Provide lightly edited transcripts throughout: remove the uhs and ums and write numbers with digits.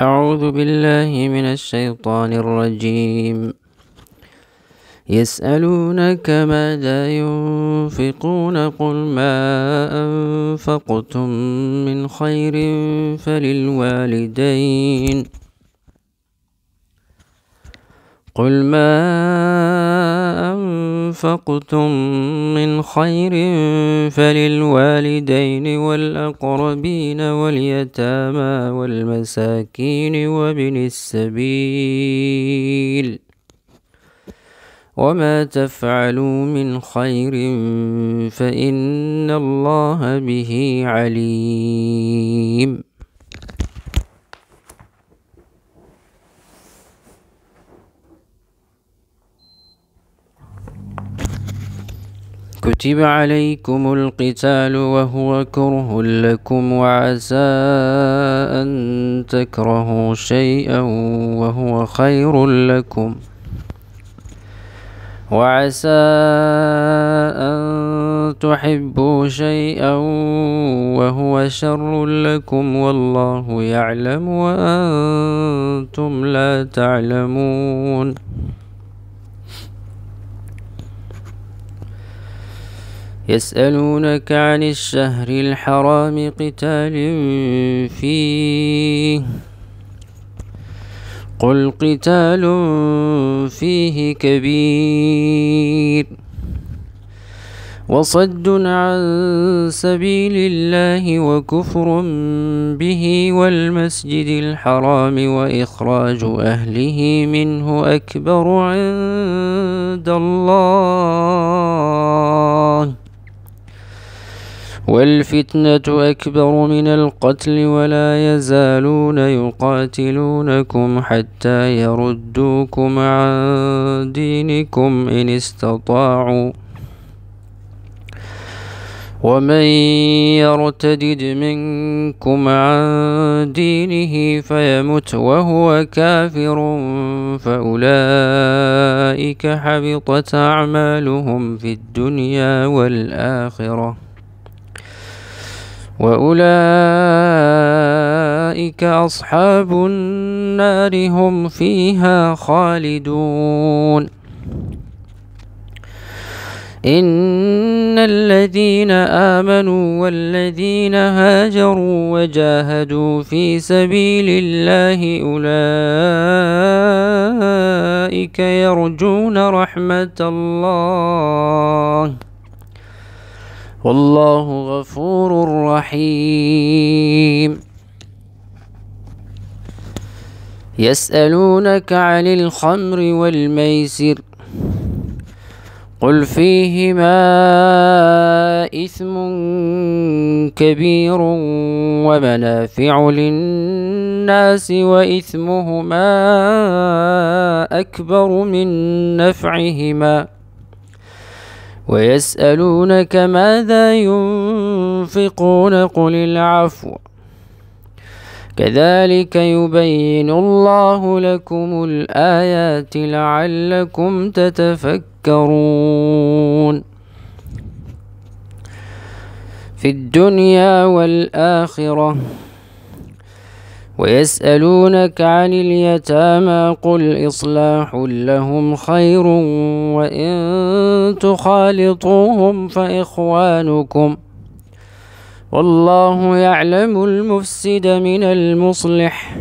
أعوذ بالله من الشيطان الرجيم. يسألونك ماذا ينفقون قل ما أنفقتم من خير فللوالدين والأقربين واليتامى والمساكين وابن السبيل وما تفعلوا من خير فإن الله به عليم. كتب عليكم القتال وهو كره لكم وعسى أن تكرهوا شيئا وهو خير لكم وعسى أن تحبوا شيئا وهو شر لكم والله يعلم وأنتم لا تعلمون. يسألونك عن الشهر الحرام قتال فيه قل قتال فيه كبير وصد عن سبيل الله وكفر به والمسجد الحرام وإخراج أهله منه أكبر عند الله والفتنة أكبر من القتل ولا يزالون يقاتلونكم حتى يردوكم عن دينكم إن استطاعوا ومن يرتدد منكم عن دينه فيمت وهو كافر فأولئك حبطت أعمالهم في الدنيا والآخرة وأولئك أصحاب النار هم فيها خالدون. إن الذين آمنوا والذين هاجروا وجاهدوا في سبيل الله أولئك يرجون رحمة الله والله غفور رحيم. يسألونك عن الخمر والميسر قل فيهما إثم كبير ومنافع للناس وإثمهما أكبر من نفعهما ويسألونك ماذا ينفقون قل العفو كذلك يبين الله لكم الآيات لعلكم تتفكرون في الدنيا والآخرة. ويسألونك عن اليتامى قل إصلاح لهم خير وإن تخالطوهم فإخوانكم والله يعلم المفسد من المصلح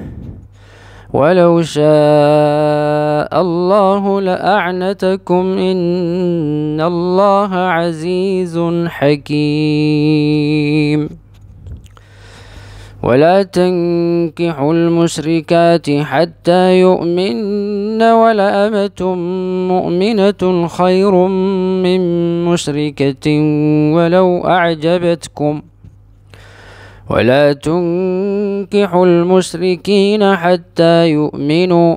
ولو شاء الله لأعنتكم إن الله عزيز حكيم. ولا تنكحوا المشركات حتى يؤمن ولأمة مؤمنة خير من مشركة ولو أعجبتكم ولا تنكحوا المشركين حتى يؤمنوا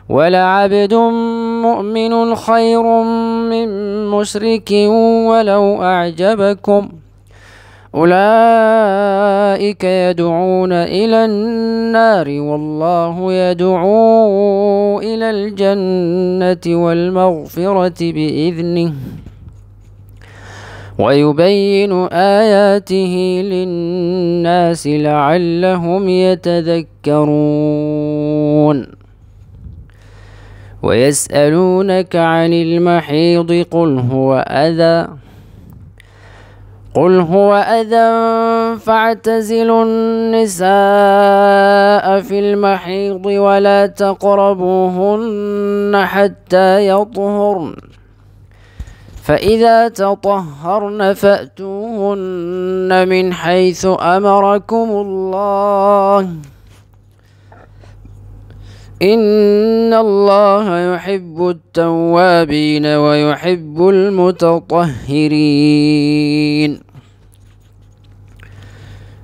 ولعبد مؤمن خير من مشرك ولو أعجبكم أولئك يدعون إلى النار والله يدعو إلى الجنة والمغفرة بإذنه ويبين آياته للناس لعلهم يتذكرون ويسألونك عن المحيض قل هو أذى فاعتزلوا النساء في المحيض ولا تقربوهن حتى يطهرن فإذا تطهرن فأتوهن من حيث أمركم الله إن الله يحب التوابين ويحب المتطهرين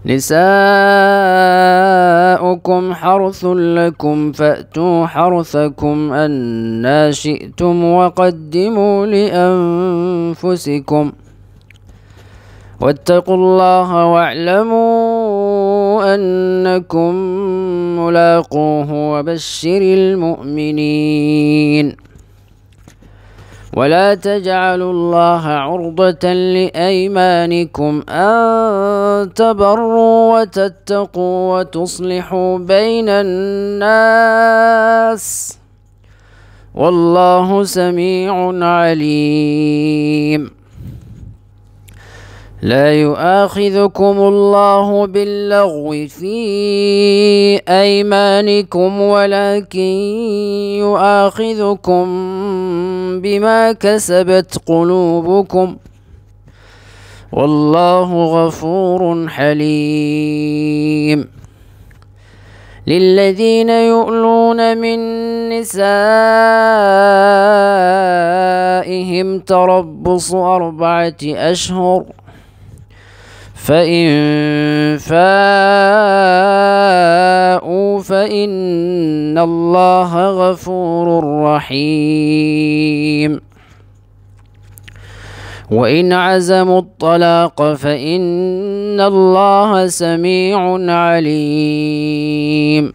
نساؤكم حرث لكم فأتوا حرثكم أنى شئتم وقدموا لأنفسكم واتقوا الله واعلموا أنكم ملاقوه وبشر المؤمنين ولا تجعلوا الله عرضة لأيمانكم أن تبروا وتتقوا وتصلحوا بين الناس والله سميع عليم لا يؤاخذكم الله باللغو في أيمانكم ولكن يؤاخذكم بما كسبت قلوبكم والله غفور حليم للذين يؤلون من نسائهم تربص 4 أشهر فإن فاءوا فإن الله غفور رحيم وإن عزموا الطلاق فإن الله سميع عليم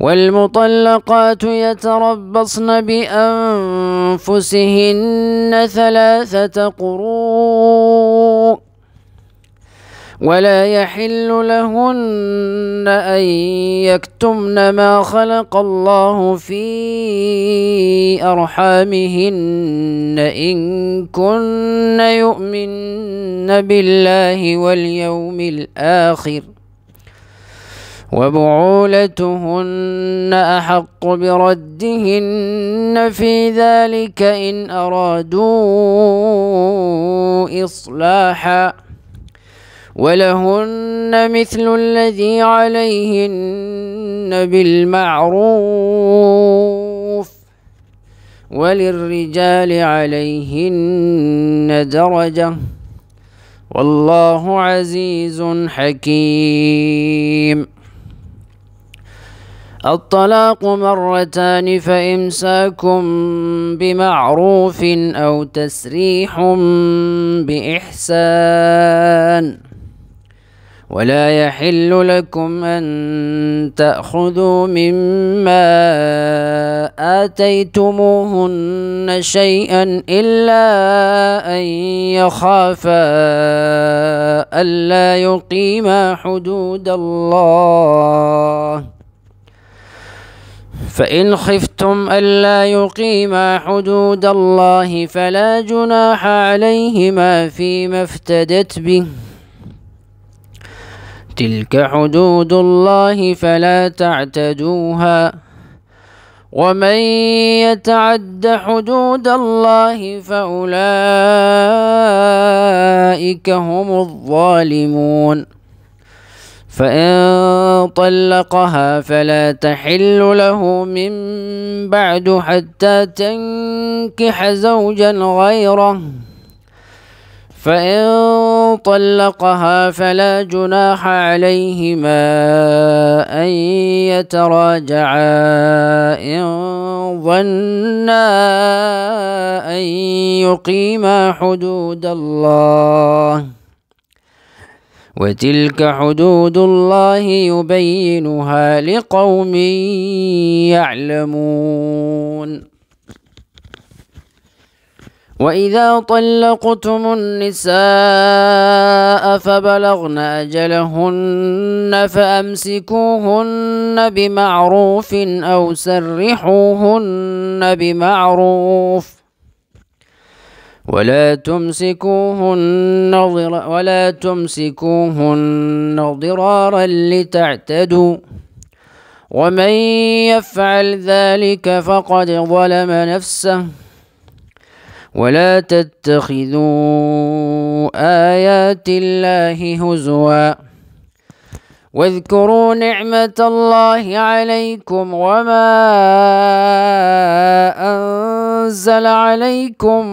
والمطلقات يتربصن بأنفسهن 3 قروء ولا يحل لهن أن يكتمن ما خلق الله في أرحامهن إن كن يؤمن بالله واليوم الآخر وبعولتهن أحق بردهن في ذلك إن أرادوا إصلاحا ولهن مثل الذي عليهن بالمعروف وللرجال عليهن درجة والله عزيز حكيم الطلاق 2 فإمساكم بمعروف أو تسريح بإحسان ولا يحل لكم أن تأخذوا مما آتيتموهن شيئا إلا أن يخافا ألا يقيما حدود الله فإن خفتم ألا يقيما حدود الله فلا جناح عليهما فيما افتدت به تلك حدود الله فلا تعتدوها ومن يتعد حدود الله فأولئك هم الظالمون فإن طلقها فلا تحل له من بعد حتى تنكح زوجا غيره فإن طلقها فلا جناح عليهما أن يتراجعا إن ظنا أن يقيما حدود الله وتلك حدود الله يبينها لقوم يعلمون وإذا طلقتم النساء فبلغن أجلهن فأمسكوهن بمعروف أو سرحوهن بمعروف ولا تمسكوهن ضرارا لتعتدوا ومن يفعل ذلك فقد ظلم نفسه ولا تتخذوا آيات الله هزوا واذكروا نعمة الله عليكم وما أنزل عليكم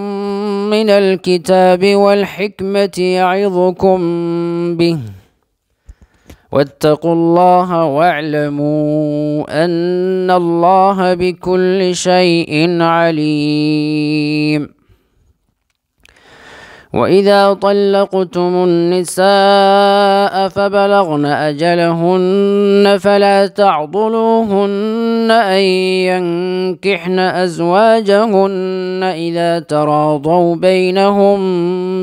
من الكتاب والحكمة يعظكم به واتقوا الله واعلموا أن الله بكل شيء عليم. وإذا طلقتم النساء فبلغن أجلهن فلا تعضلوهن أن ينكحن أزواجهن إذا تراضوا بينهم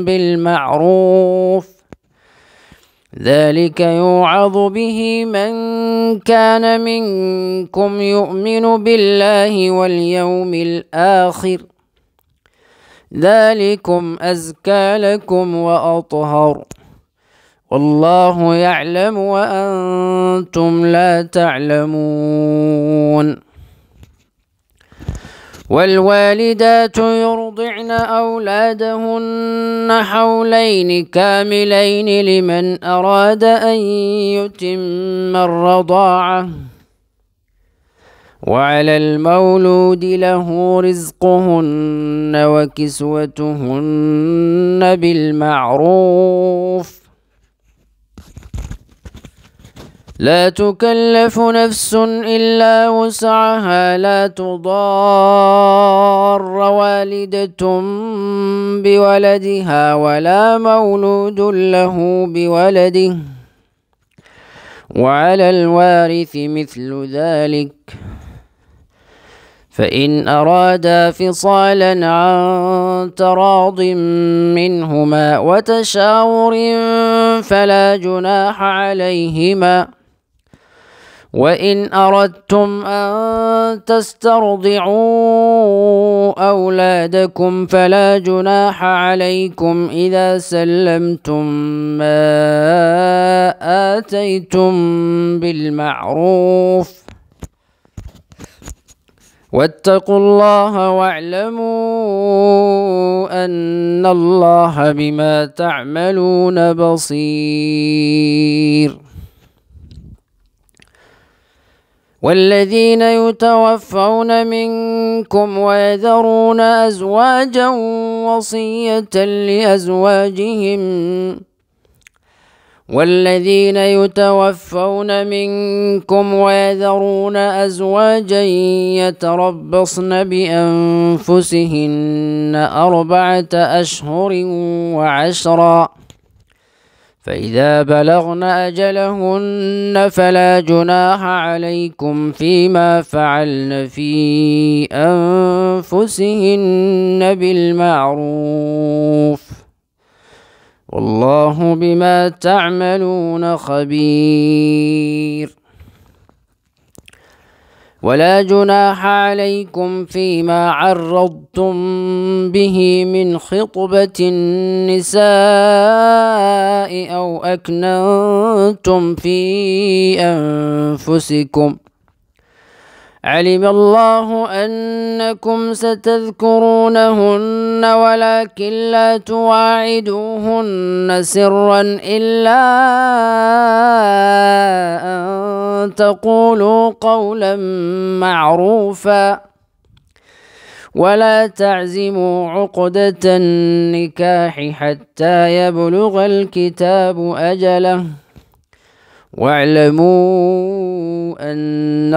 بالمعروف ذلك يوعظ به من كان منكم يؤمن بالله واليوم الآخر ذلكم أزكى لكم وأطهر والله يعلم وأنتم لا تعلمون. والوالدات يرضعن أولادهن حولين كاملين لمن أراد أن يتم الرضاعة وعلى المولود له رزقهن وكسوتهن بالمعروف لا تكلف نفس إلا وسعها لا تضار والدة بولدها ولا مولود له بولده وعلى الوارث مثل ذلك فإن أرادا فصالا عن تراض منهما وتشاور فلا جناح عليهما وإن أردتم أن تسترضعوا أولادكم فلا جناح عليكم إذا سلمتم ما آتيتم بالمعروف واتقوا الله واعلموا أن الله بما تعملون بصير. والذين يتوفون منكم ويذرون أزواجا وصية لأزواجهم والذين يتوفون منكم ويذرون أزواجا يتربصن بأنفسهن 4 أشهر وعشرا فإذا بلغن أجلهن فلا جناح عليكم فيما فعلن في أنفسهن بالمعروف والله بما تعملون خبير. ولا جناح عليكم فيما عرضتم به من خطبة النساء أو أكننتم في أنفسكم علم الله أنكم ستذكرونهن ولكن لا تواعدوهن سرا إلا أن تقولوا قولا معروفا ولا تعزموا عقدة النكاح حتى يبلغ الكتاب أجله واعلموا أن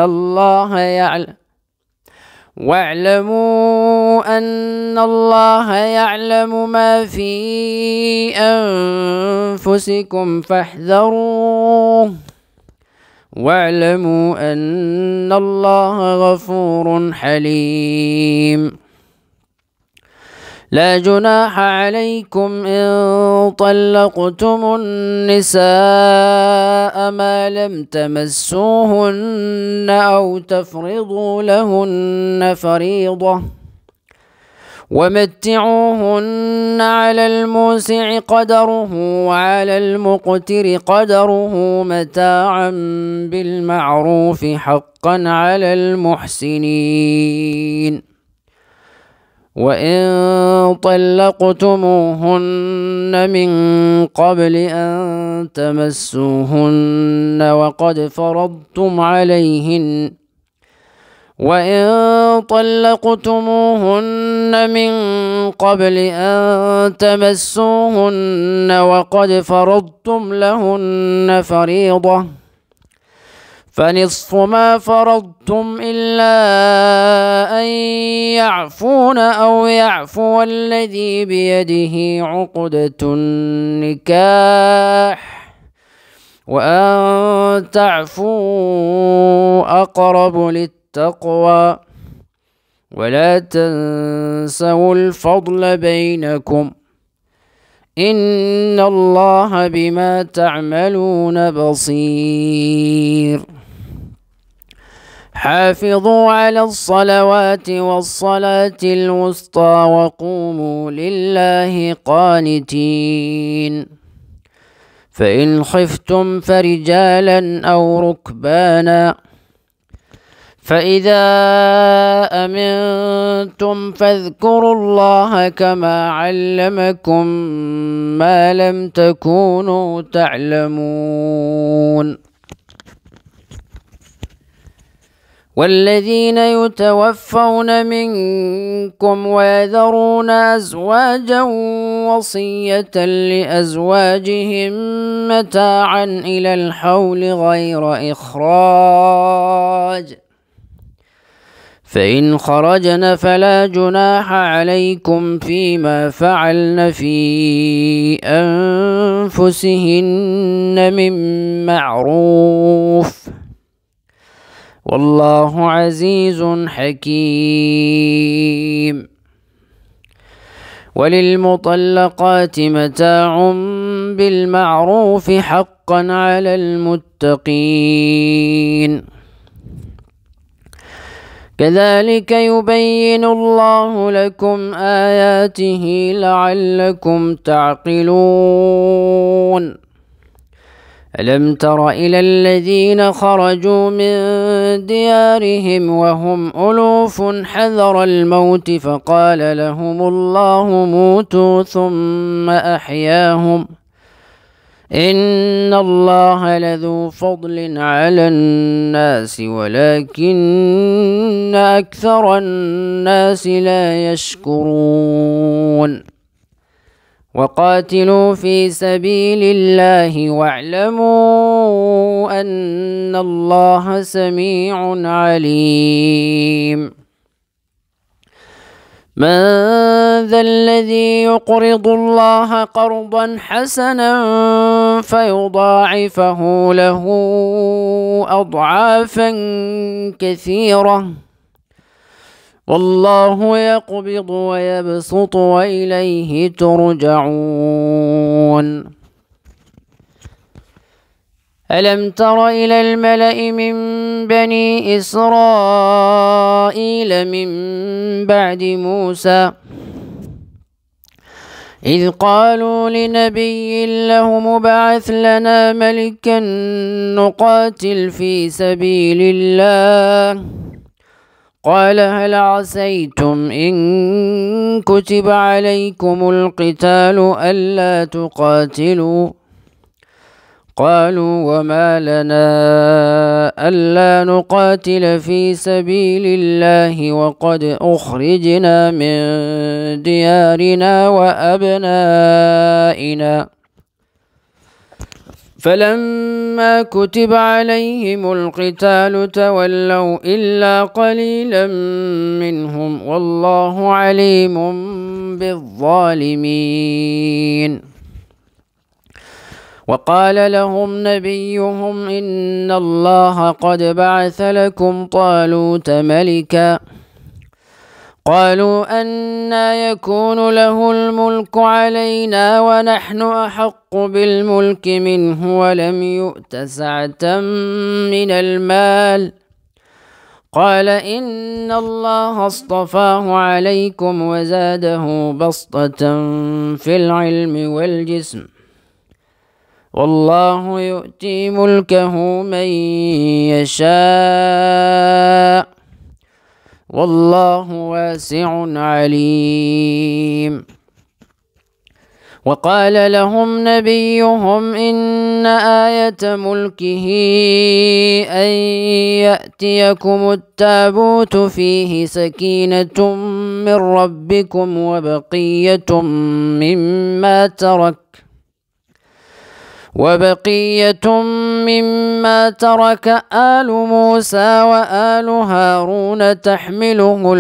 الله يعلم ما في أنفسكم فاحذروه واعلموا أن الله غفور حليم. لا جناح عليكم إن طلقتم النساء ما لم تمسوهن أو تفرضوا لهن فريضة ومتعوهن على الموسع قدره وعلى المقتر قدره متاعا بالمعروف حقا على المحسنين. وإن طلقتموهن من قبل أن تمسوهن وقد فرضتم لهن فريضة فنصف ما فرضتم إلا أن يعفون أو يعفو الذي بيده عقدة النكاح وأن تعفوا أقرب للتقوى ولا تنسوا الفضل بينكم إن الله بما تعملون بصير. حافظوا على الصلوات والصلاة الوسطى وقوموا لله قانتين. فإن خفتم فرجالا أو ركبانا فإذا أمنتم فاذكروا الله كما علمكم ما لم تكونوا تعلمون. والذين يتوفون منكم ويذرون أزواجا وصية لأزواجهم متاعا إلى الحول غير إخراج فإن خرجن فلا جناح عليكم فيما فعلن في أنفسهن من معروف والله عزيز حكيم. وللمطلقات متاع بالمعروف حقا على المتقين. كذلك يبين الله لكم آياته لعلكم تعقلون. ألم تر إلى الذين خرجوا من ديارهم وهم ألوف حذر الموت فقال لهم الله موتوا ثم أحياهم إن الله لذو فضل على الناس ولكن أكثر الناس لا يشكرون. وقاتلوا في سبيل الله واعلموا أن الله سميع عليم. من ذا الذي يقرض الله قرضا حسنا فيضاعفه له أضعافا كثيرة والله يقبض ويبسط وإليه ترجعون. ألم تر إلى الملأ من بني إسرائيل من بعد موسى إذ قالوا لنبي له مبعث لنا ملكا نقاتل في سبيل الله قال هل عسيتم إن كتب عليكم القتال ألا تقاتلوا قالوا وما لنا ألا نقاتل في سبيل الله وقد أخرجنا من ديارنا وأبنائنا فلما كتب عليهم القتال تولوا إلا قليلا منهم والله عليم بالظالمين. وقال لهم نبيهم إن الله قد بعث لكم طالوت ملكا قالوا أنى يكون له الملك علينا ونحن أحق بالملك منه ولم يؤت سعة من المال. قال إن الله اصطفاه عليكم وزاده بسطة في العلم والجسم والله يؤتي ملكه من يشاء والله واسع عليم. وقال لهم نبيهم إن آية ملكه أن يأتيكم التابوت فيه سكينة من ربكم وبقية مما ترك آل موسى وآل هارون تحمله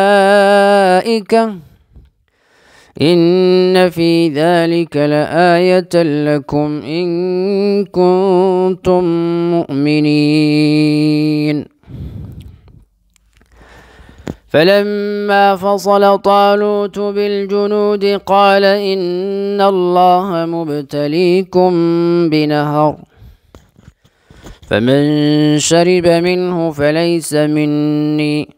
الملائكة إن في ذلك لآية لكم إن كنتم مؤمنين. فلما فصل طالوت بالجنود قال إن الله مبتليكم بنهر فمن شرب منه فليس مني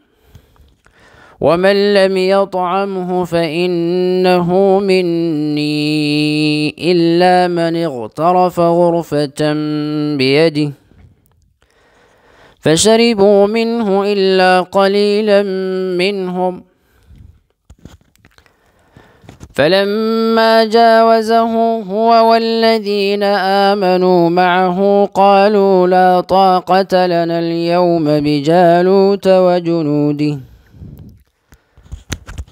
ومن لم يطعمه فإنه مني إلا من اغترف غرفة بيده فشربوا منه إلا قليلا منهم. فلما جاوزه هو والذين آمنوا معه قالوا لا طاقة لنا اليوم بجالوت وجنوده.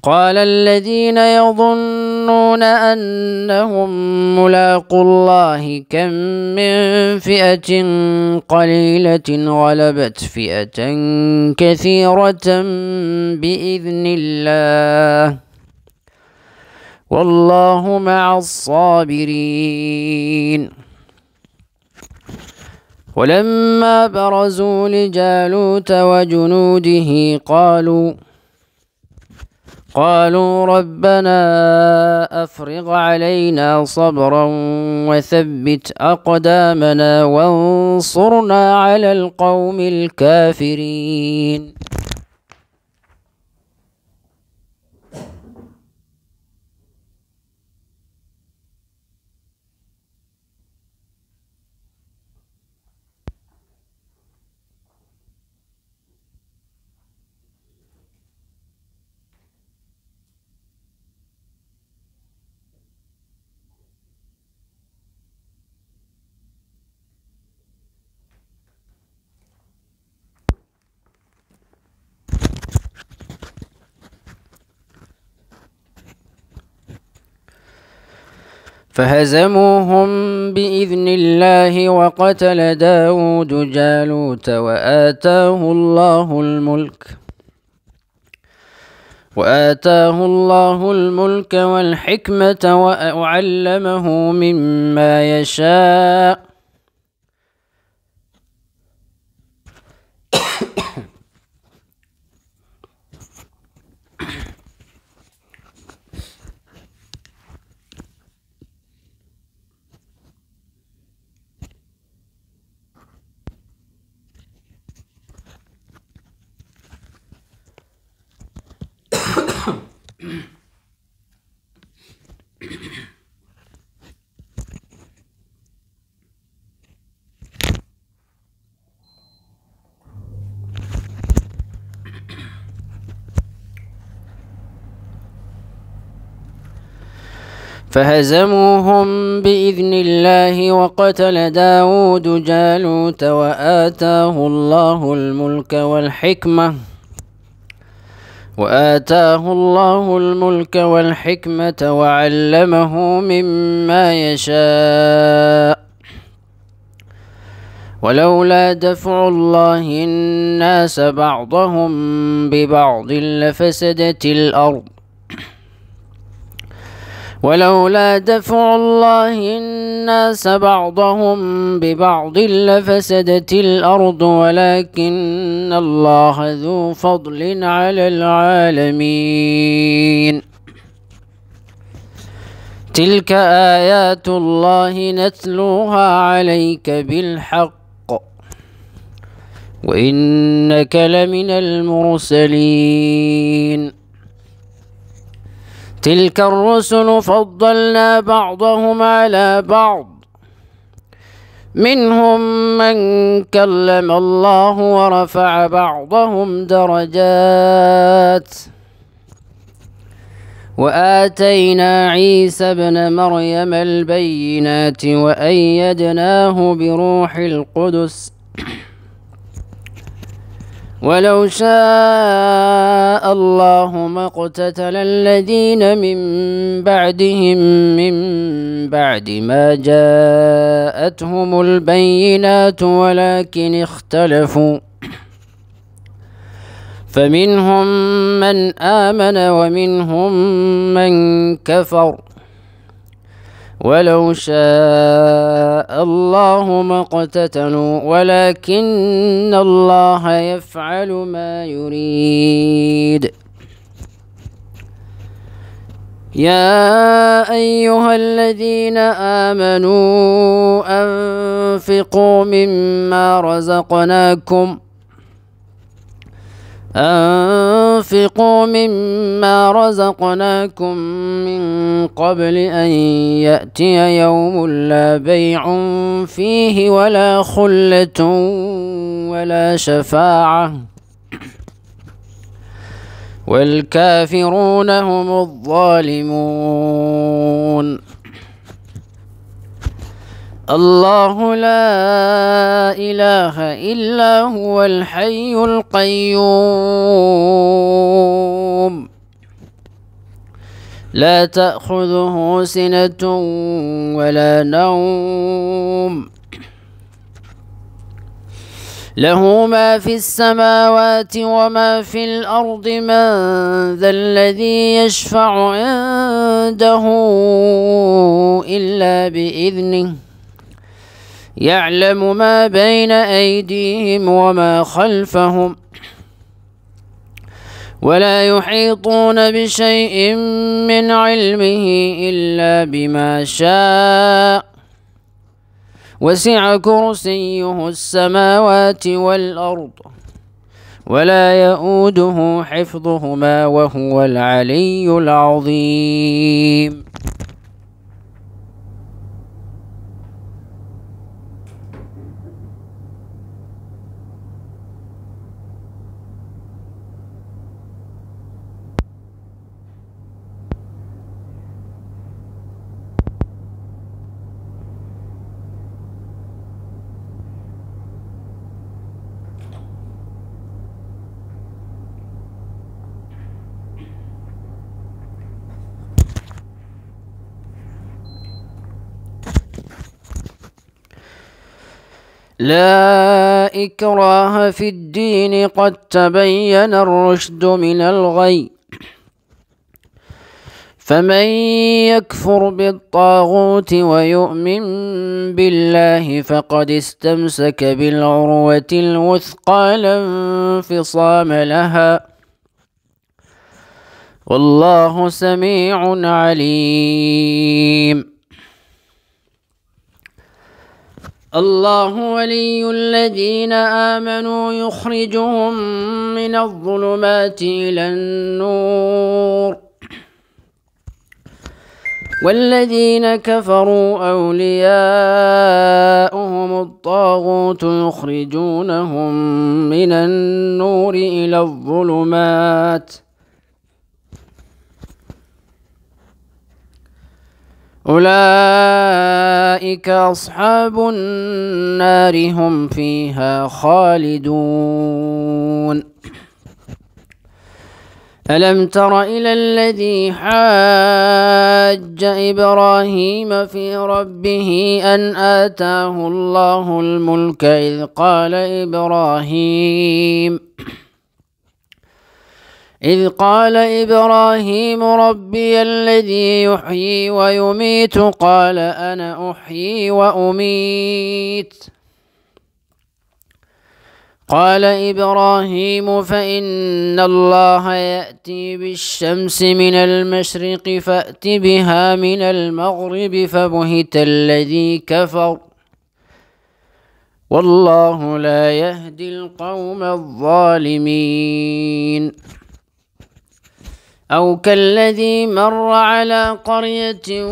قال الذين يظنون أنهم ملاقو الله كم من فئة قليلة غلبت فئة كثيرة بإذن الله والله مع الصابرين. ولما برزوا لجالوت وجنوده قالوا ربنا أفرغ علينا صبرا وثبت أقدامنا وانصرنا على القوم الكافرين. فهزموهم بإذن الله وقتل داود جالوت وآتاه الله الملك والحكمة وعلمه مما يشاء فهزموهم بإذن الله وقتل داود جالوت وآتاه الله الملك والحكمة وعلمه مما يشاء ولولا دفع الله الناس بعضهم ببعض لفسدت الأرض ولولا دفع الله الناس بعضهم ببعض لفسدت الأرض ولكن الله ذو فضل على العالمين. تلك آيات الله نتلوها عليك بالحق وإنك لمن المرسلين. تلك الرسل فضلنا بعضهم على بعض منهم من كلم الله ورفع بعضهم درجات وآتينا عيسى ابن مريم البينات وأيدناه بروح القدس ولو شاء الله ما اقتتل الذين من بعدهم من بعد ما جاءتهم البينات ولكن اختلفوا فمنهم من آمن ومنهم من كفر ولو شاء الله ما اقتتلوا ولكن الله يفعل ما يريد. يا أيها الذين آمنوا أنفقوا مما رزقناكم من قبل أن يأتي يوم لا بيع فيه ولا خلة ولا شفاعة والكافرون هم الظالمون. الله لا إله إلا هو الحي القيوم لا تأخذه سنة ولا نوم له ما في السماوات وما في الأرض من ذا الذي يشفع عنده إلا بإذنه يعلم ما بين أيديهم وما خلفهم ولا يحيطون بشيء من علمه إلا بما شاء وسع كرسيه السماوات والأرض ولا يؤوده حفظهما وهو العلي العظيم. لا إكراه في الدين قد تبين الرشد من الغي فمن يكفر بالطاغوت ويؤمن بالله فقد استمسك بالعروة الوثقى لا انفصام لها والله سميع عليم. الله ولي الذين آمنوا يخرجهم من الظلمات إلى النور والذين كفروا أولياؤهم الطاغوت يخرجونهم من النور إلى الظلمات أولئك أصحاب النار هم فيها خالدون. ألم تر إلى الذي حاج إبراهيم في ربه أن آتاه الله الملك إذ إذ قال إبراهيم ربي الذي يحيي ويميت قال أنا أحيي وأميت. قال إبراهيم فإن الله يأتي بالشمس من المشرق فأت بها من المغرب فبهت الذي كفر والله لا يهدي القوم الظالمين. أو كالذي مر على قرية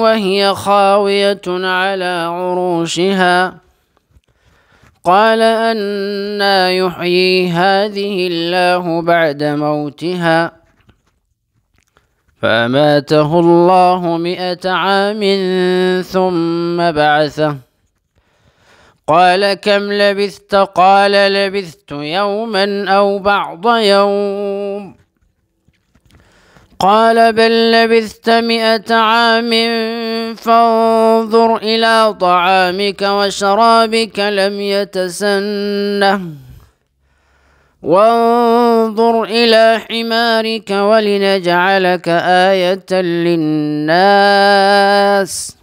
وهي خاوية على عروشها قال أنى يحيي هذه الله بعد موتها فأماته الله 100 عام ثم بعثه قال كم لبثت قال لبثت يوما أو بعض يوم قال بل لبثت 100 عام فانظر إلى طعامك وشرابك لم يتسنه وانظر إلى حمارك ولنجعلك آية للناس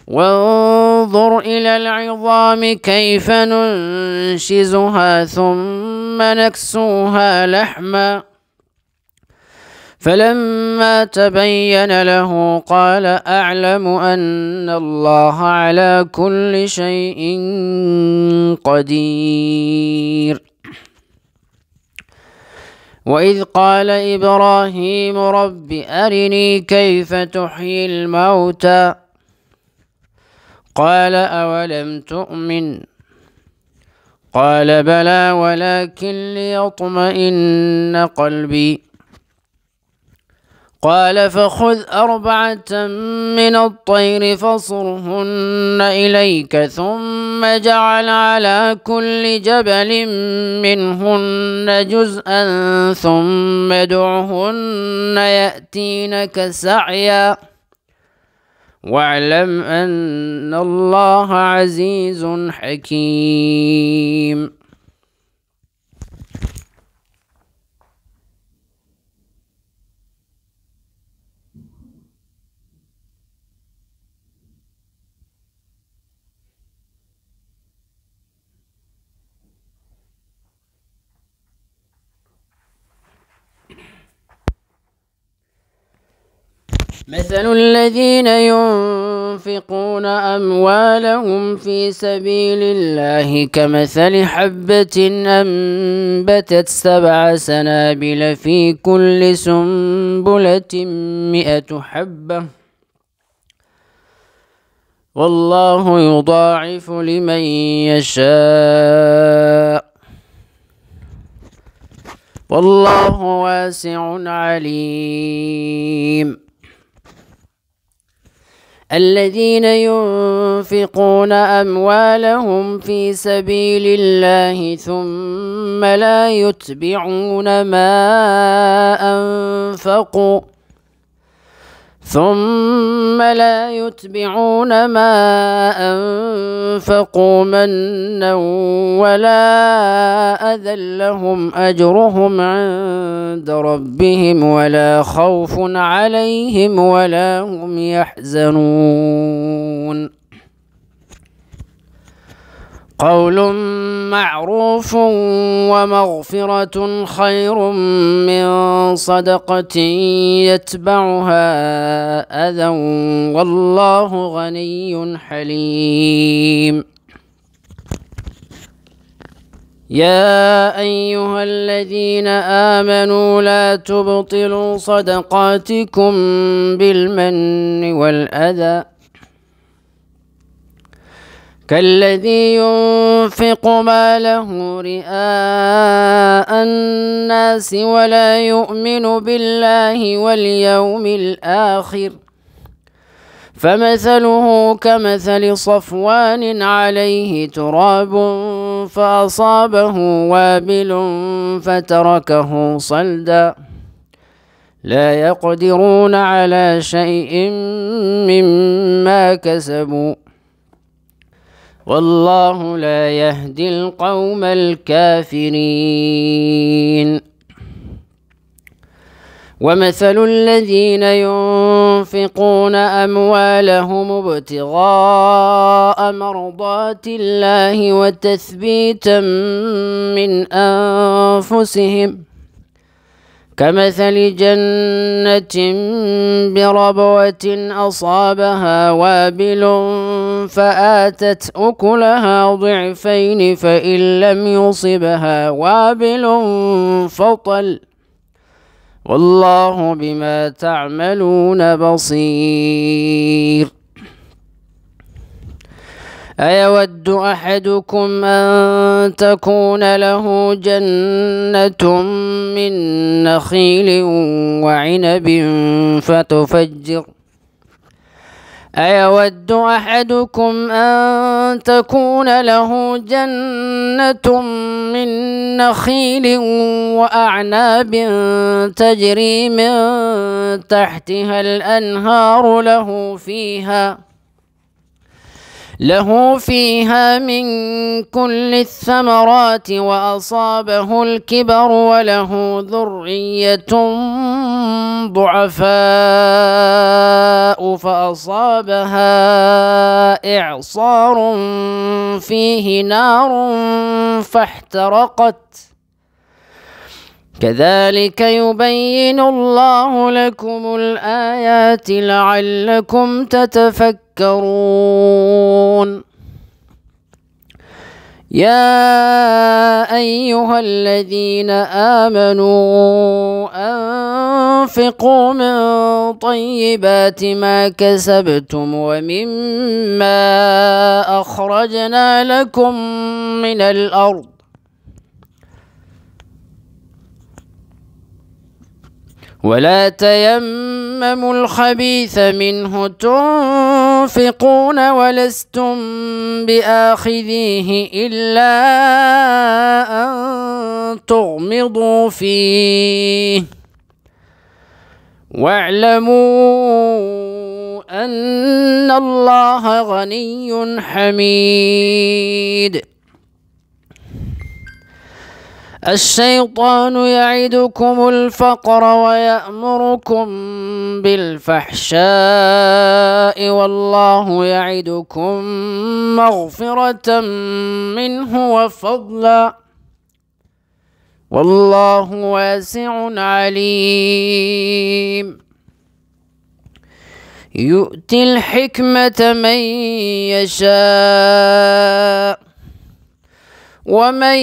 وانظر إلى العظام كيف ننشزها ثم نكسوها لحما فلما تبين له قال أعلم أن الله على كل شيء قدير. وإذ قال إبراهيم رب أرني كيف تحيي الموتى قال أولم تؤمن قال بلى ولكن ليطمئن قلبي قال فخذ 4 من الطير فصرهن إليك ثم اجعل على كل جبل منهن جزءا ثم ادعهن يأتينك سعيا واعلم أن الله عزيز حكيم. مثل الذين ينفقون أموالهم في سبيل الله كمثل حبة أنبتت 7 سنابل في كل سنبلة 100 حبة والله يضاعف لمن يشاء والله واسع عليم. الذين ينفقون أموالهم في سبيل الله ثم لا يتبعون ما أنفقوا منا ولا أذى لهم أجرهم عند ربهم ولا خوف عليهم ولا هم يحزنون. قول معروف ومغفرة خير من صدقة يتبعها أذى والله غني حليم. يا أيها الذين آمنوا لا تبطلوا صدقاتكم بالمن والأذى كالذي ينفق ماله رئاء الناس ولا يؤمن بالله واليوم الآخر فمثله كمثل صفوان عليه تراب فأصابه وابل فتركه صلدا لا يقدرون على شيء مما كسبوا والله لا يهدي القوم الكافرين. ومثل الذين ينفقون أموالهم ابتغاء مرضات الله وتثبيتا من أنفسهم كمثل جنة بربوة أصابها وابل فآتت أكلها ضعفين فإن لم يصبها وابل فطل والله بما تعملون بصير. أيود أحدكم أن تكون له جنة من نخيل وعنب أيود أحدكم أن تكون له جنة من نخيل وأعناب تجري من تحتها الأنهار له فيها من كل الثمرات وأصابه الكبر وله ذرية ضعفاء فأصابها إعصار فيه نار فاحترقت كذلك يبين الله لكم الآيات لعلكم تتفكرون. يا أيها الذين آمنوا أنفقوا من طيبات ما كسبتم ومما أخرجنا لكم من الأرض ولا تيمموا الخبيث منه تنفقون ولستم بآخذيه إلا أن تغمضوا فيه واعلموا أن الله غني حميد. الشيطان يعدكم الفقر ويأمركم بالفحشاء والله يعدكم مغفرة منه وفضلا والله واسع عليم. يؤتي الحكمة من يشاء ومن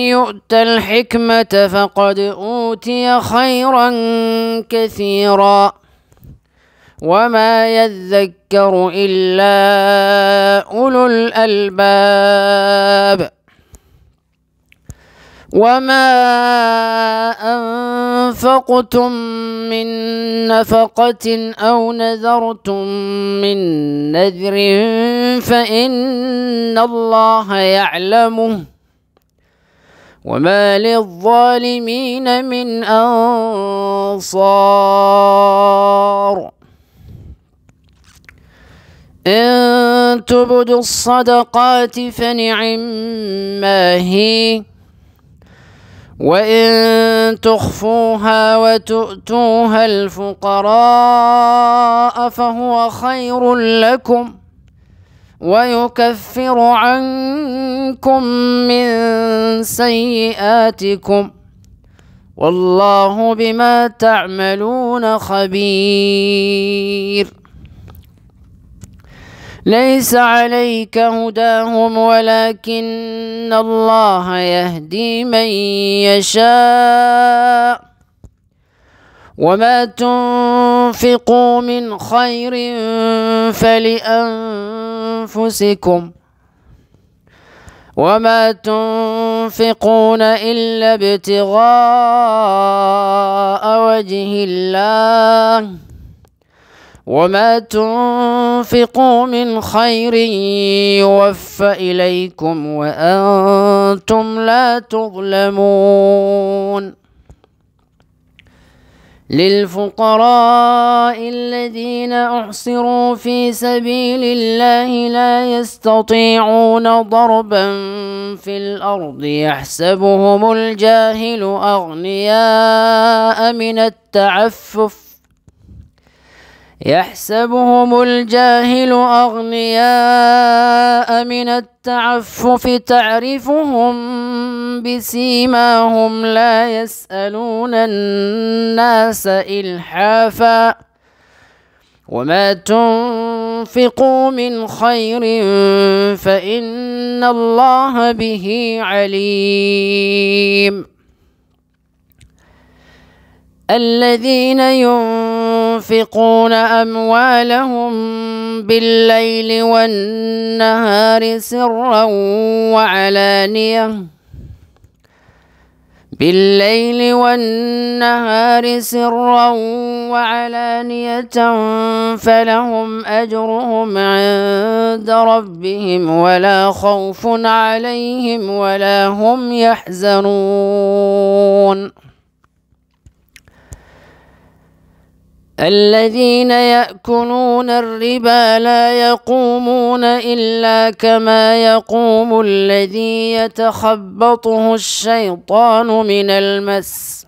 يؤت الحكمة فقد أوتي خيرا كثيرا وما يذكر إلا أولو الألباب. وما أنفقتم من نفقة أو نذرتم من نذر فإن الله يعلمه وما للظالمين من أنصار. إن تبدوا الصدقات فنعما هي وإن تخفوها وتؤتوها الفقراء فهو خير لكم ويكفر عنكم من سيئاتكم والله بما تعملون خبير. ليس عليك هداهم ولكن الله يهدي من يشاء وما تنفقوا من خير فلأنفسكم وما تنفقون إلا ابتغاء وجه الله وما تنفقوا من خير يوفى إليكم وأنتم لا تظلمون. للفقراء الذين أحصروا في سبيل الله لا يستطيعون ضربا في الأرض يحسبهم الجاهل أغنياء من التعفف تعرفهم بسيماهم لا يسألون الناس إلحافا وما تنفقوا من خير فإن الله به عليم. الذين ينفقون أموالهم بالليل والنهار سرا وعلانية فلهم أجرهم عند ربهم ولا خوف عليهم ولا هم يحزنون. الذين يأكلون الربا لا يقومون إلا كما يقوم الذي يتخبطه الشيطان من المس،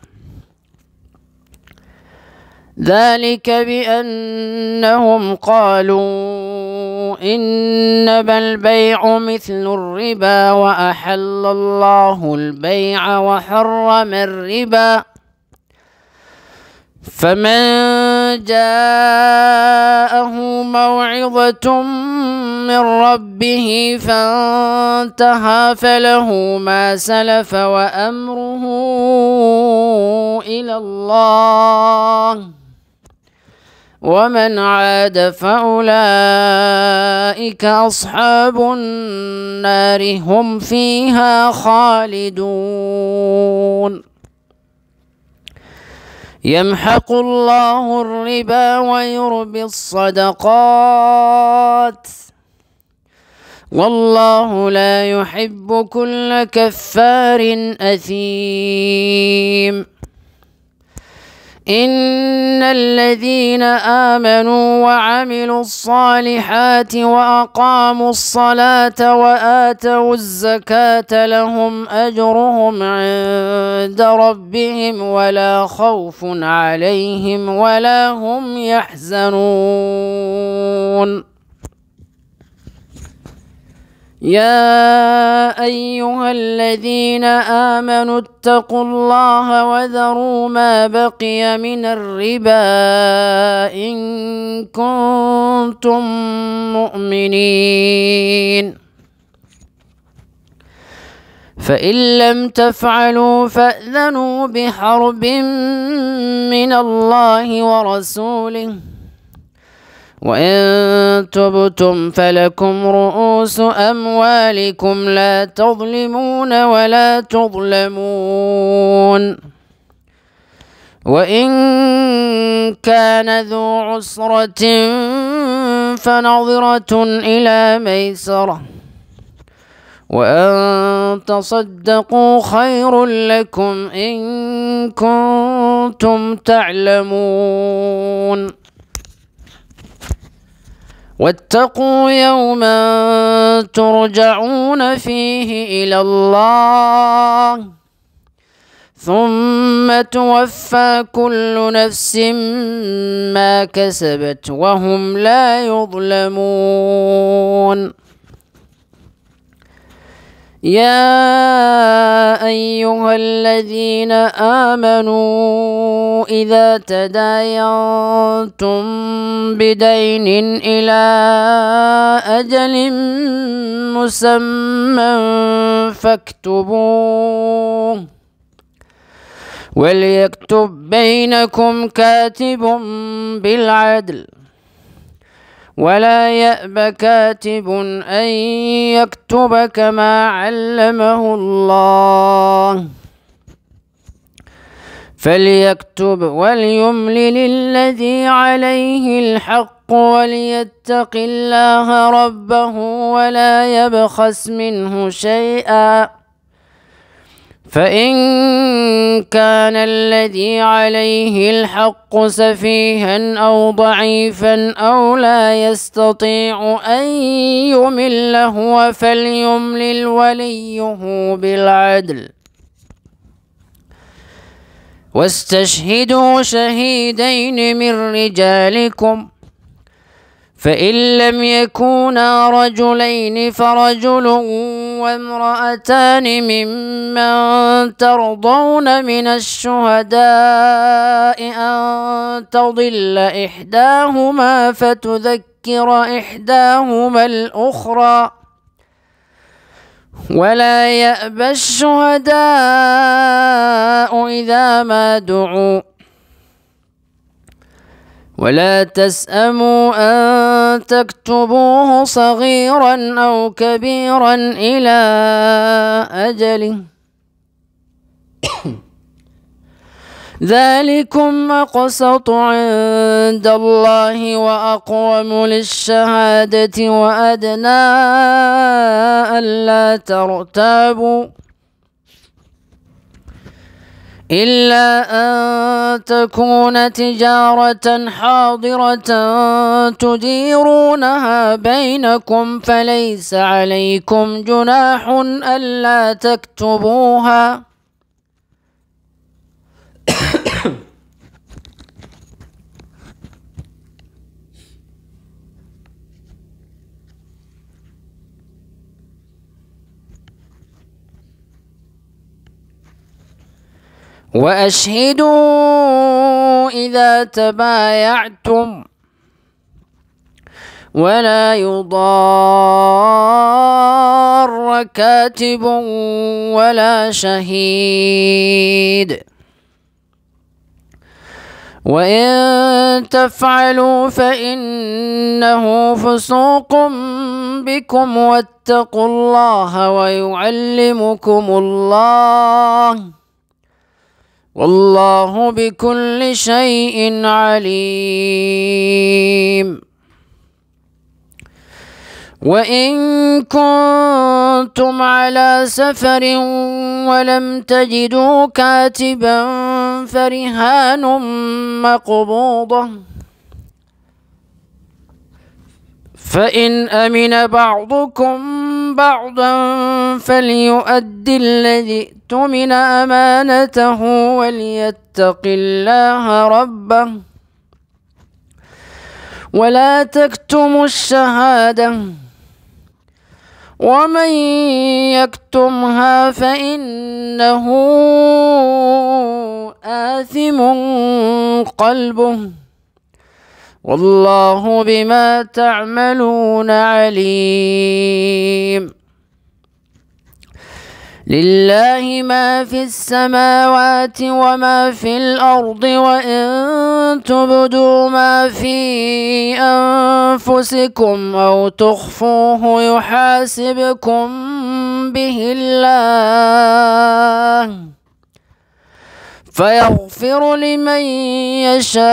ذلك بأنهم قالوا إنما البيع مثل الربا وأحل الله البيع وحرم الربا، فمن جاءه موعظة من ربه فانتهى فله ما سلف وأمره إلى الله ومن عاد فأولئك أصحاب النار هم فيها خالدون. يمحق الله الربا ويربي الصدقات والله لا يحب كل كفار أثيم. إن الذين آمنوا وعملوا الصالحات وأقاموا الصلاة وآتوا الزكاة لهم أجرهم عند ربهم ولا خوف عليهم ولا هم يحزنون. يا أيها الذين آمنوا اتقوا الله وذروا ما بقي من الربا إن كنتم مؤمنين، فإن لم تفعلوا فأذنوا بحرب من الله ورسوله، وإن تبتم فلكم رؤوس أموالكم لا تظلمون ولا تظلمون. وإن كان ذو عسرة فنظرة إلى ميسرة وأن تصدقوا خير لكم إن كنتم تعلمون. واتقوا يوما ترجعون فيه إلى الله ثم توفى كل نفس ما كسبت وهم لا يظلمون. يا أيها الذين آمنوا إذا تداينتم بدين إلى أجل مسمى فاكتبوه، وليكتب بينكم كاتب بالعدل ولا يأب كاتب أن يكتب كما علمه الله، فليكتب وليملل الذي عليه الحق وليتق الله ربه ولا يبخس منه شيئا، فإن كان الذي عليه الحق سفيها أو ضعيفا أو لا يستطيع أن يمل هو فليملل وليه بالعدل واستشهدوا شهيدين من رجالكم فإن لم يكونا رجلين فرجل وامرأتان ممن ترضون من الشهداء أن تضل إحداهما فتذكر إحداهما الأخرى ولا يأبى الشهداء إذا ما دعوا ولا تسأموا أن تكتبوه صغيرا أو كبيرا إلى أجله ذلكم أقسط عند الله وأقوم للشهادة وأدنى ألا ترتابوا إلا أن تكون تجارة حاضرة تديرونها بينكم فليس عليكم جناح ألا تكتبوها وأشهدوا إذا تبايعتم ولا يضار كاتب ولا شهيد وإن تفعلوا فإنه فسوق بكم واتقوا الله ويعلمكم الله والله بكل شيء عليم وإن كنتم على سفر ولم تجدوا كاتبا فرهان مقبوضة فإن أمن بعضكم بعضا فليؤدي الذي اؤتمن أمانته وليتق الله ربه ولا تكتموا الشهادة ومن يكتمها فإنه آثم قلبه والله بما تعملون عليم لله ما في السماوات وما في الأرض وإن تبدوا ما في أنفسكم أو تخفوه يحاسبكم به الله فيغفر لمن يشاء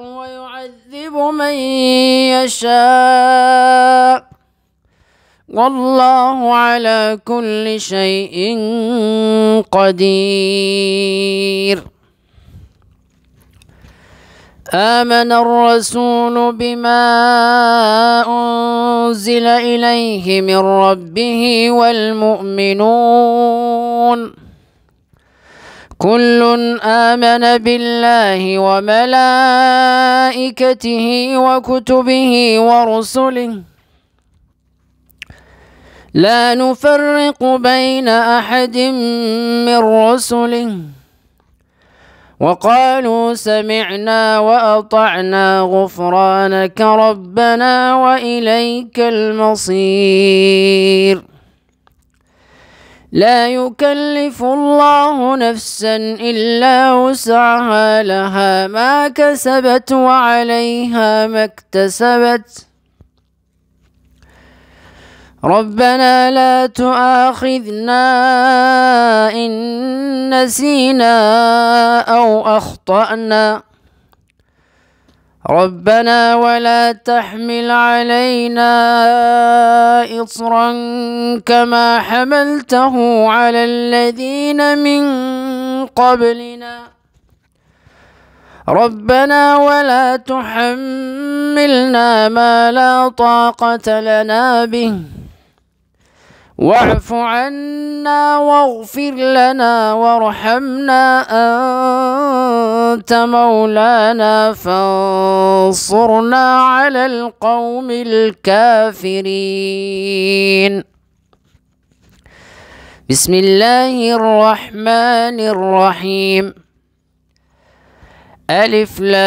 ويعذب من يشاء والله على كل شيء قدير آمن الرسول بما أنزل إليه من ربه والمؤمنون كل آمن بالله وملائكته وكتبه ورسله لا نفرق بين أحد من رسله وقالوا سمعنا وأطعنا غفرانك ربنا وإليك المصير لا يكلف الله نفسا إلا وسعها لها ما كسبت وعليها ما اكتسبت ربنا لا تؤاخذنا إن نسينا أو أخطأنا ربنا ولا تحمل علينا إصرا كما حملته على الذين من قبلنا ربنا ولا تحملنا ما لا طاقة لنا به واعف عنا واغفر لنا وارحمنا أنت مولانا فانصرنا على القوم الكافرين. بسم الله الرحمن الرحيم. ألف لام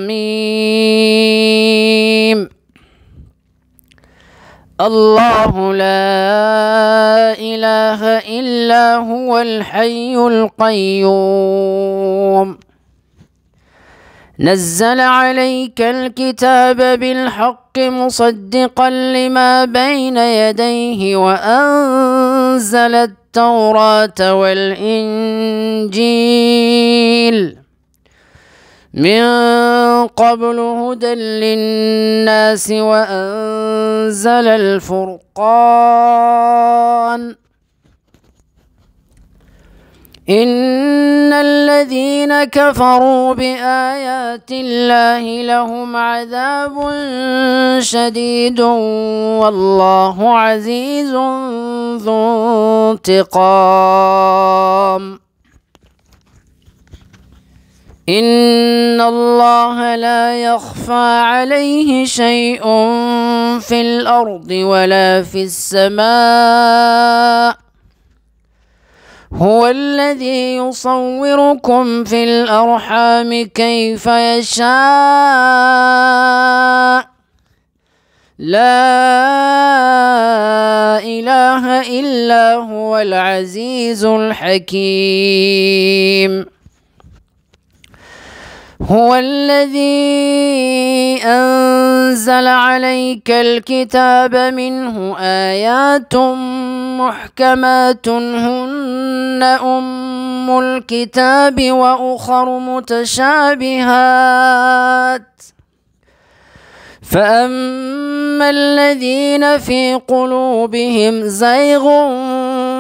ميم. الله لا إله إلا هو الحي القيوم نزل عليك الكتاب بالحق مصدقا لما بين يديه وأنزل التوراة والإنجيل من قبل هدى للناس وأنزل الفرقان إن الذين كفروا بآيات الله لهم عذاب شديد والله عزيز ذو انتقام. إن الله لا يخفى عليه شيء في الأرض ولا في السماء هو الذي يصوركم في الأرحام كيف يشاء لا إله إلا هو العزيز الحكيم. هو الذي أنزل عليك الكتاب منه آيات محكمات هن أم الكتاب وأخر متشابهات فأما الذين في قلوبهم زيغ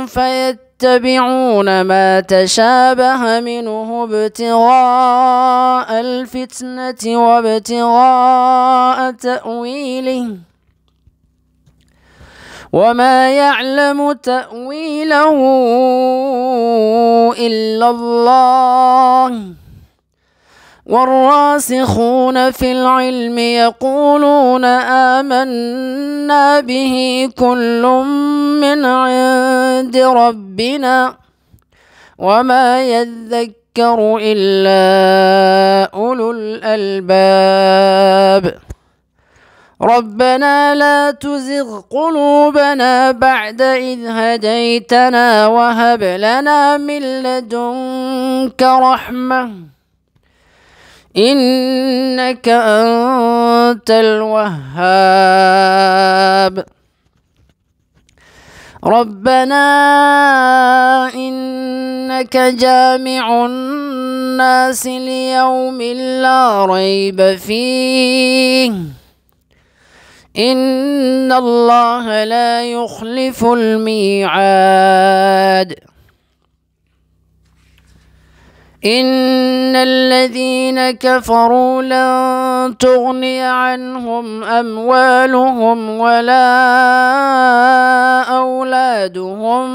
فيتبعون ما تشابه منه ابتغاء الفتنة وابتغاء تأويله وما يعلم تأويله إلا الله والراسخون في العلم يقولون آمنا به كل من عند ربنا وما يذكر إلا أولو الألباب. ربنا لا تزغ قلوبنا بعد إذ هديتنا وهب لنا من لدنك رحمة إنك أنت الوهاب. ربنا إنك جامع الناس ليوم لا ريب فيه إن الله لا يخلف الميعاد. إن الذين كفروا لن تغني عنهم أموالهم ولا أولادهم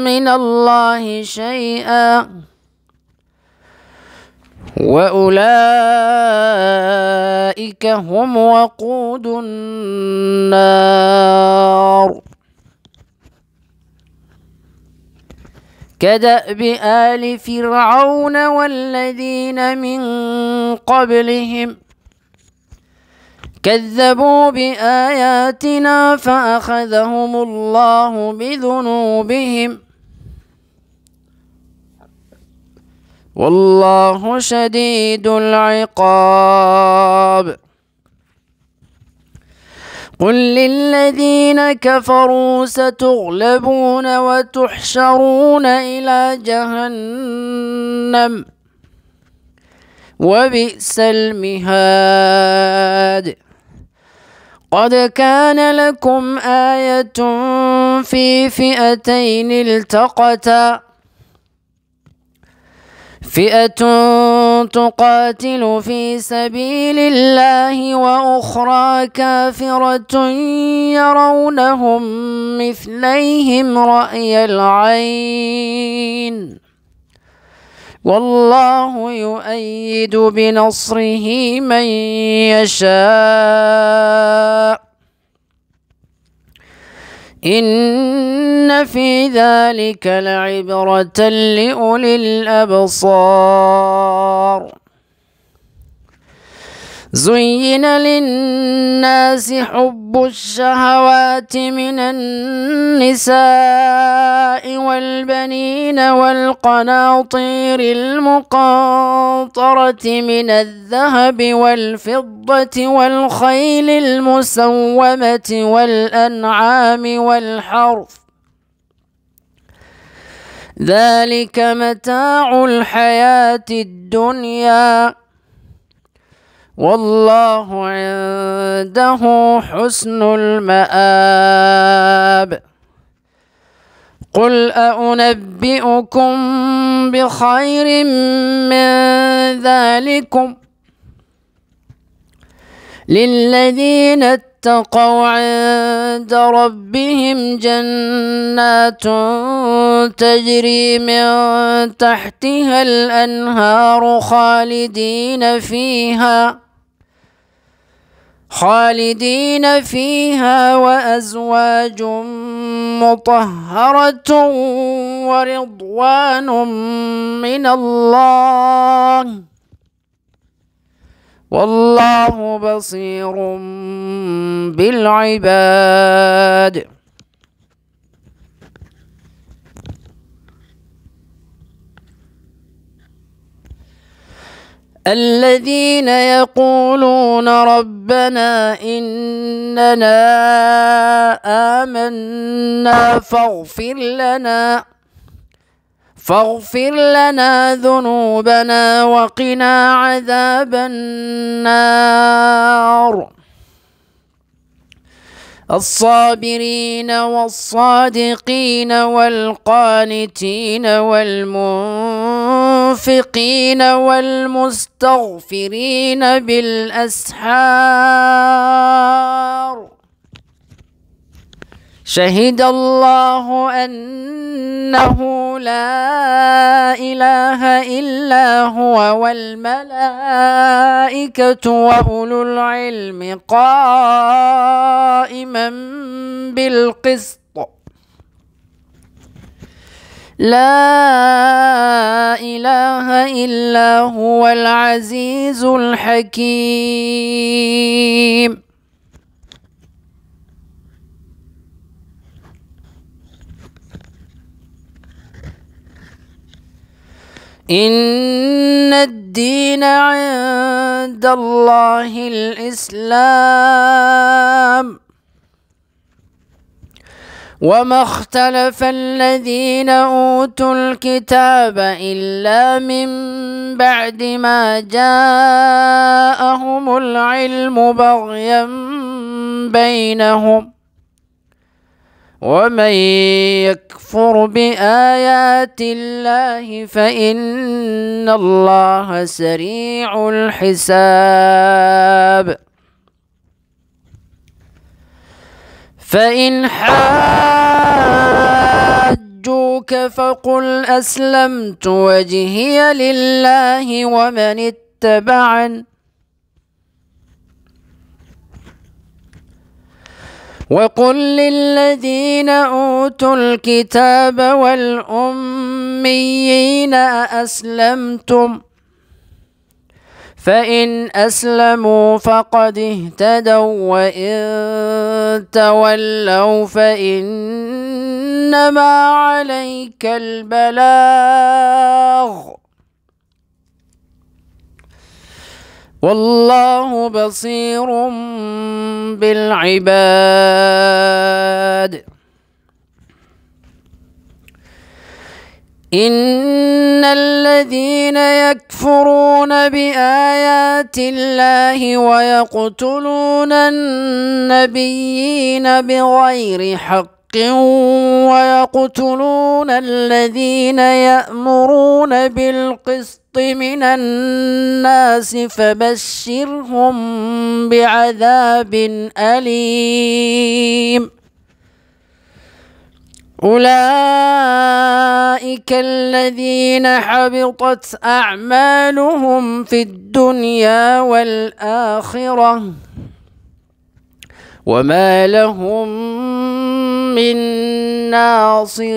من الله شيئا وأولئك هم وقود النار. كدأب آل فرعون والذين من قبلهم كذبوا بآياتنا فأخذهم الله بذنوبهم والله شديد العقاب. قل للذين كفروا ستغلبون وتحشرون إلى جهنم وبئس المهاد. قد كان لكم آية في فئتين التقتا، فئة تقاتل في سبيل الله وأخرى كافرة يرونهم مثليهم رأي العين، والله يؤيد بنصره من يشاء. إن في ذلك لعبرة لأولي الأبصار. زين للناس حب الشهوات من النساء والبنين والقناطير المقنطرة من الذهب والفضة والخيل المسومة والأنعام والحرث، ذلك متاع الحياة الدنيا، والله عنده حسن المآب. قل أنبئكم بخير من ذلكم للذين اتقوا عند ربهم جنات تجري من تحتها الأنهار خالدين فيها وأزواج مطهرة ورضوان من الله، والله بصير بالعباد. الذين يقولون ربنا إننا آمنا فاغفر لنا ذنوبنا وقنا عذاب النار. الصابرين والصادقين والقانتين والمنفقين والمستغفرين بالأسحار. شهد الله أنه لا إله إلا هو والملائكة وأولو العلم قائما بالقسط. لا إله إلا هو العزيز الحكيم. إن الدين عند الله الإسلام، وما اختلف الذين أوتوا الكتاب إلا من بعد ما جاءهم العلم بغيا بينهم، ومن يكفر بآيات الله فإن الله سريع الحساب. فإن حاجوك فقل أسلمت وجهي لله ومن اتبعني، وقل للذين أوتوا الكتاب والأميين أأسلمتم؟ فإن أسلموا فقد اهتدوا، وإن تولوا فإنما عليك البلاغ، والله بصير بالعباد. إن الذين يكفرون بآيات الله ويقتلون النبيين بغير حق ويقتلون الذين يأمرون بالقسط من الناس فبشرهم بعذاب أليم. أولئك الذين حبطت أعمالهم في الدنيا والآخرة وما لهم من ناصرين.